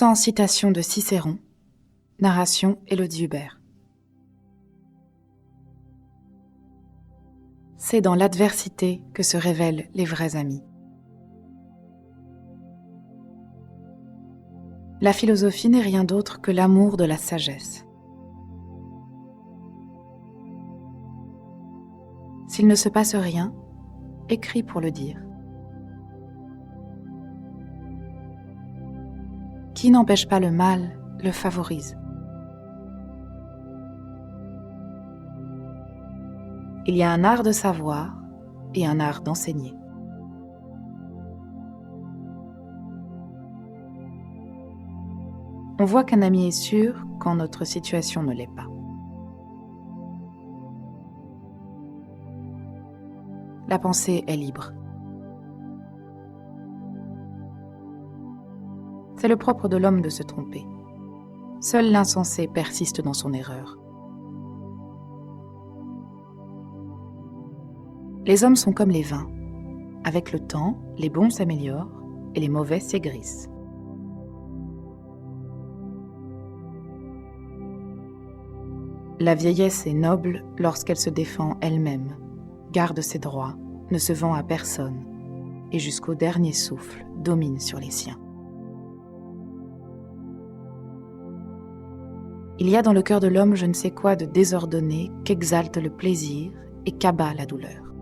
Sans citation de Cicéron, narration Élodie Hubert. C'est dans l'adversité que se révèlent les vrais amis. La philosophie n'est rien d'autre que l'amour de la sagesse. S'il ne se passe rien, écris pour le dire. Qui n'empêche pas le mal, le favorise. Il y a un art de savoir et un art d'enseigner. On voit qu'un ami est sûr quand notre situation ne l'est pas. La pensée est libre. C'est le propre de l'homme de se tromper. Seul l'insensé persiste dans son erreur. Les hommes sont comme les vins. Avec le temps, les bons s'améliorent et les mauvais s'aigrissent. La vieillesse est noble lorsqu'elle se défend elle-même, garde ses droits, ne se vend à personne et jusqu'au dernier souffle domine sur les siens. Il y a dans le cœur de l'homme je ne sais quoi de désordonné qu'exalte le plaisir et qu'abat la douleur.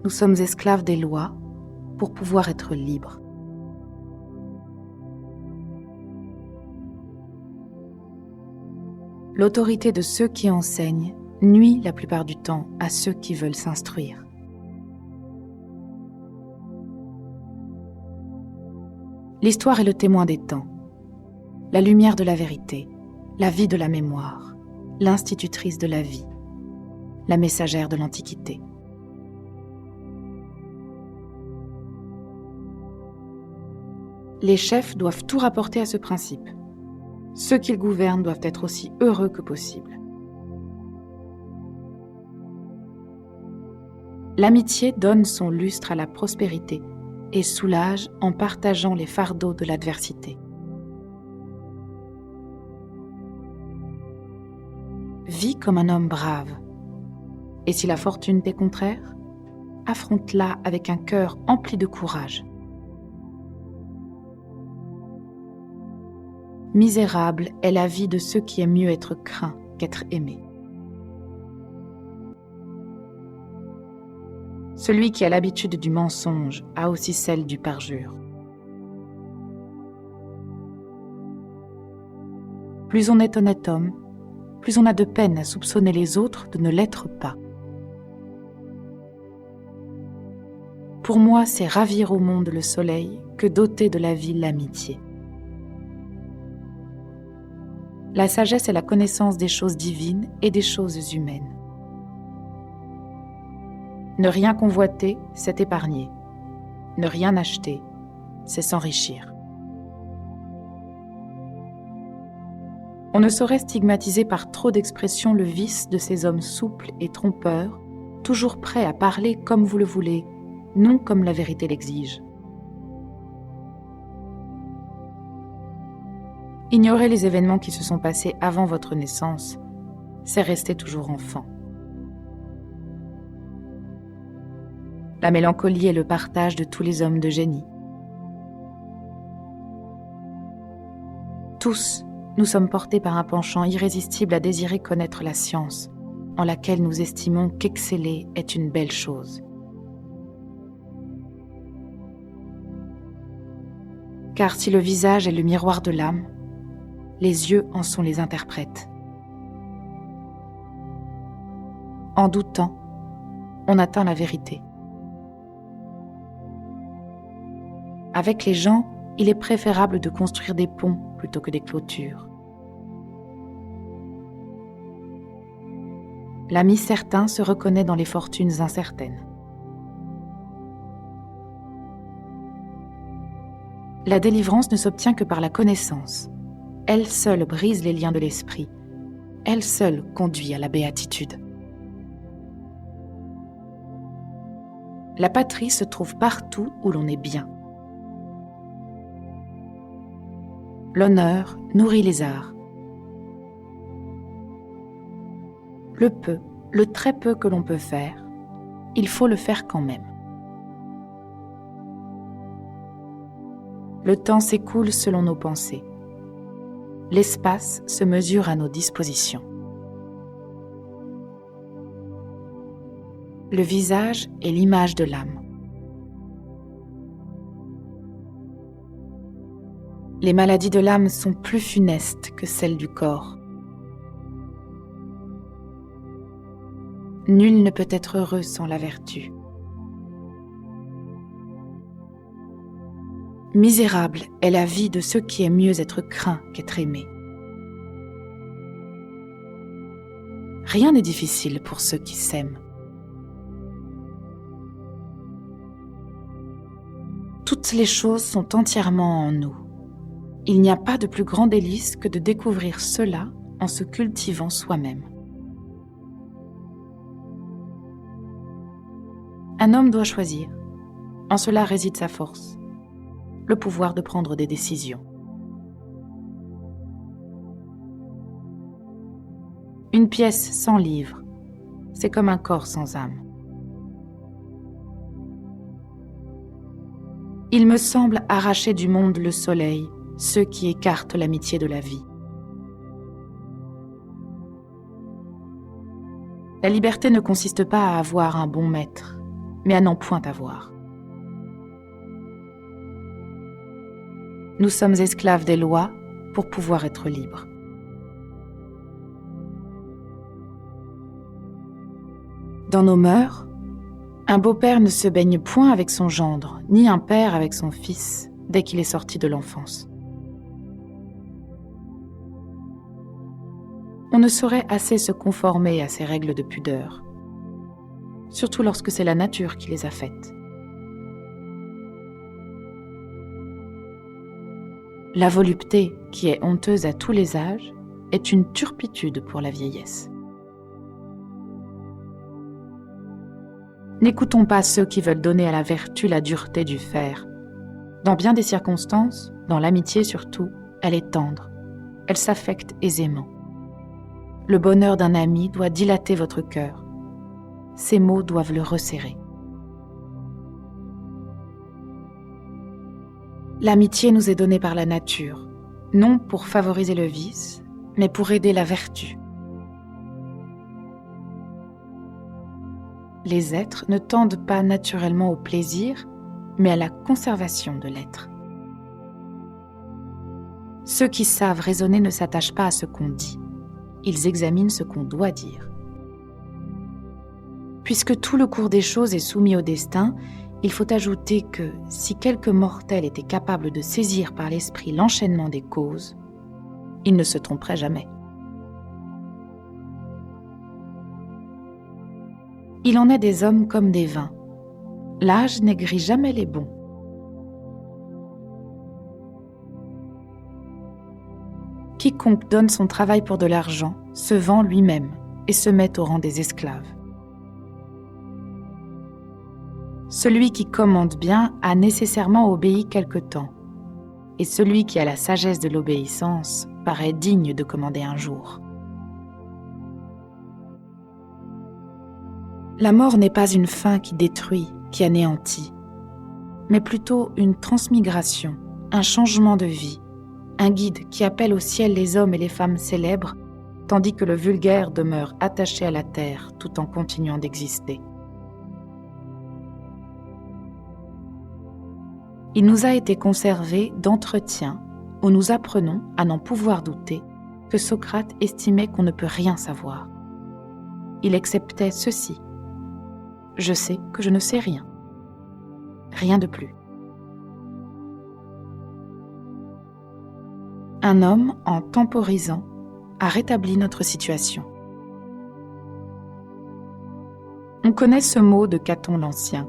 Nous sommes esclaves des lois pour pouvoir être libres. L'autorité de ceux qui enseignent nuit la plupart du temps à ceux qui veulent s'instruire. L'histoire est le témoin des temps, la lumière de la vérité, la vie de la mémoire, l'institutrice de la vie, la messagère de l'Antiquité. Les chefs doivent tout rapporter à ce principe. Ceux qu'ils gouvernent doivent être aussi heureux que possible. L'amitié donne son lustre à la prospérité et soulage en partageant les fardeaux de l'adversité. Vis comme un homme brave. Et si la fortune t'est contraire, affronte-la avec un cœur empli de courage. Misérable est la vie de ceux qui aiment mieux être craints qu'être aimés. Celui qui a l'habitude du mensonge a aussi celle du parjure. Plus on est honnête homme, plus on a de peine à soupçonner les autres de ne l'être pas. Pour moi, c'est ravir au monde le soleil que doter de la vie l'amitié. La sagesse est la connaissance des choses divines et des choses humaines. Ne rien convoiter, c'est épargner. Ne rien acheter, c'est s'enrichir. On ne saurait stigmatiser par trop d'expressions le vice de ces hommes souples et trompeurs, toujours prêts à parler comme vous le voulez, non comme la vérité l'exige. Ignorer les événements qui se sont passés avant votre naissance, c'est rester toujours enfant. La mélancolie est le partage de tous les hommes de génie. Tous, nous sommes portés par un penchant irrésistible à désirer connaître la science, en laquelle nous estimons qu'exceller est une belle chose. Car si le visage est le miroir de l'âme, les yeux en sont les interprètes. En doutant, on atteint la vérité. Avec les gens, il est préférable de construire des ponts plutôt que des clôtures. L'ami certain se reconnaît dans les fortunes incertaines. La délivrance ne s'obtient que par la connaissance. Elle seule brise les liens de l'esprit. Elle seule conduit à la béatitude. La patrie se trouve partout où l'on est bien. L'honneur nourrit les arts. Le peu, le très peu que l'on peut faire, il faut le faire quand même. Le temps s'écoule selon nos pensées. L'espace se mesure à nos dispositions. Le visage est l'image de l'âme. Les maladies de l'âme sont plus funestes que celles du corps. Nul ne peut être heureux sans la vertu. Misérable est la vie de ceux qui aiment mieux être craints qu'être aimés. Rien n'est difficile pour ceux qui s'aiment. Toutes les choses sont entièrement en nous. Il n'y a pas de plus grand délice que de découvrir cela en se cultivant soi-même. Un homme doit choisir. En cela réside sa force, le pouvoir de prendre des décisions. Une pièce sans livre, c'est comme un corps sans âme. Il me semble arracher du monde le soleil, ceux qui écartent l'amitié de la vie. La liberté ne consiste pas à avoir un bon maître, mais à n'en point avoir. Nous sommes esclaves des lois pour pouvoir être libres. Dans nos mœurs, un beau-père ne se baigne point avec son gendre, ni un père avec son fils, dès qu'il est sorti de l'enfance. On ne saurait assez se conformer à ces règles de pudeur, surtout lorsque c'est la nature qui les a faites. La volupté, qui est honteuse à tous les âges, est une turpitude pour la vieillesse. N'écoutons pas ceux qui veulent donner à la vertu la dureté du fer. Dans bien des circonstances, dans l'amitié surtout, elle est tendre, elle s'affecte aisément. Le bonheur d'un ami doit dilater votre cœur. Ces mots doivent le resserrer. L'amitié nous est donnée par la nature, non pour favoriser le vice, mais pour aider la vertu. Les êtres ne tendent pas naturellement au plaisir, mais à la conservation de l'être. Ceux qui savent raisonner ne s'attachent pas à ce qu'on dit. Ils examinent ce qu'on doit dire. Puisque tout le cours des choses est soumis au destin, il faut ajouter que si quelque mortel était capable de saisir par l'esprit l'enchaînement des causes, il ne se tromperait jamais. Il en est des hommes comme des vins. L'âge n'aigrit jamais les bons. Quiconque donne son travail pour de l'argent se vend lui-même et se met au rang des esclaves. Celui qui commande bien a nécessairement obéi quelque temps, et celui qui a la sagesse de l'obéissance paraît digne de commander un jour. La mort n'est pas une fin qui détruit, qui anéantit, mais plutôt une transmigration, un changement de vie, un guide qui appelle au ciel les hommes et les femmes célèbres, tandis que le vulgaire demeure attaché à la terre tout en continuant d'exister. Il nous a été conservé d'entretien où nous apprenons, à n'en pouvoir douter, que Socrate estimait qu'on ne peut rien savoir. Il acceptait ceci. Je sais que je ne sais rien. Rien de plus. Un homme, en temporisant, a rétabli notre situation. On connaît ce mot de Caton l'Ancien.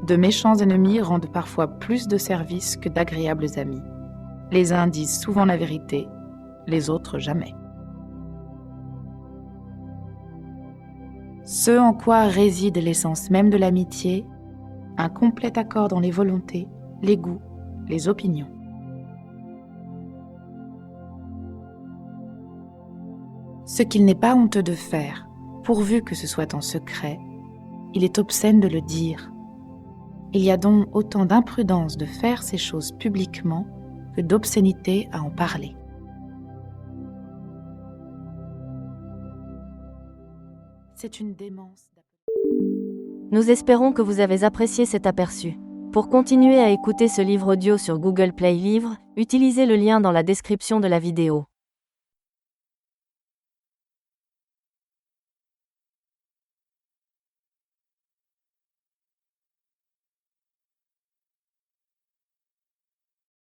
De méchants ennemis rendent parfois plus de services que d'agréables amis. Les uns disent souvent la vérité, les autres jamais. Ce en quoi réside l'essence même de l'amitié, un complet accord dans les volontés, les goûts, les opinions. Ce qu'il n'est pas honteux de faire, pourvu que ce soit en secret, il est obscène de le dire. Il y a donc autant d'imprudence de faire ces choses publiquement que d'obscénité à en parler. C'est une démence. Nous espérons que vous avez apprécié cet aperçu. Pour continuer à écouter ce livre audio sur Google Play Livres, utilisez le lien dans la description de la vidéo.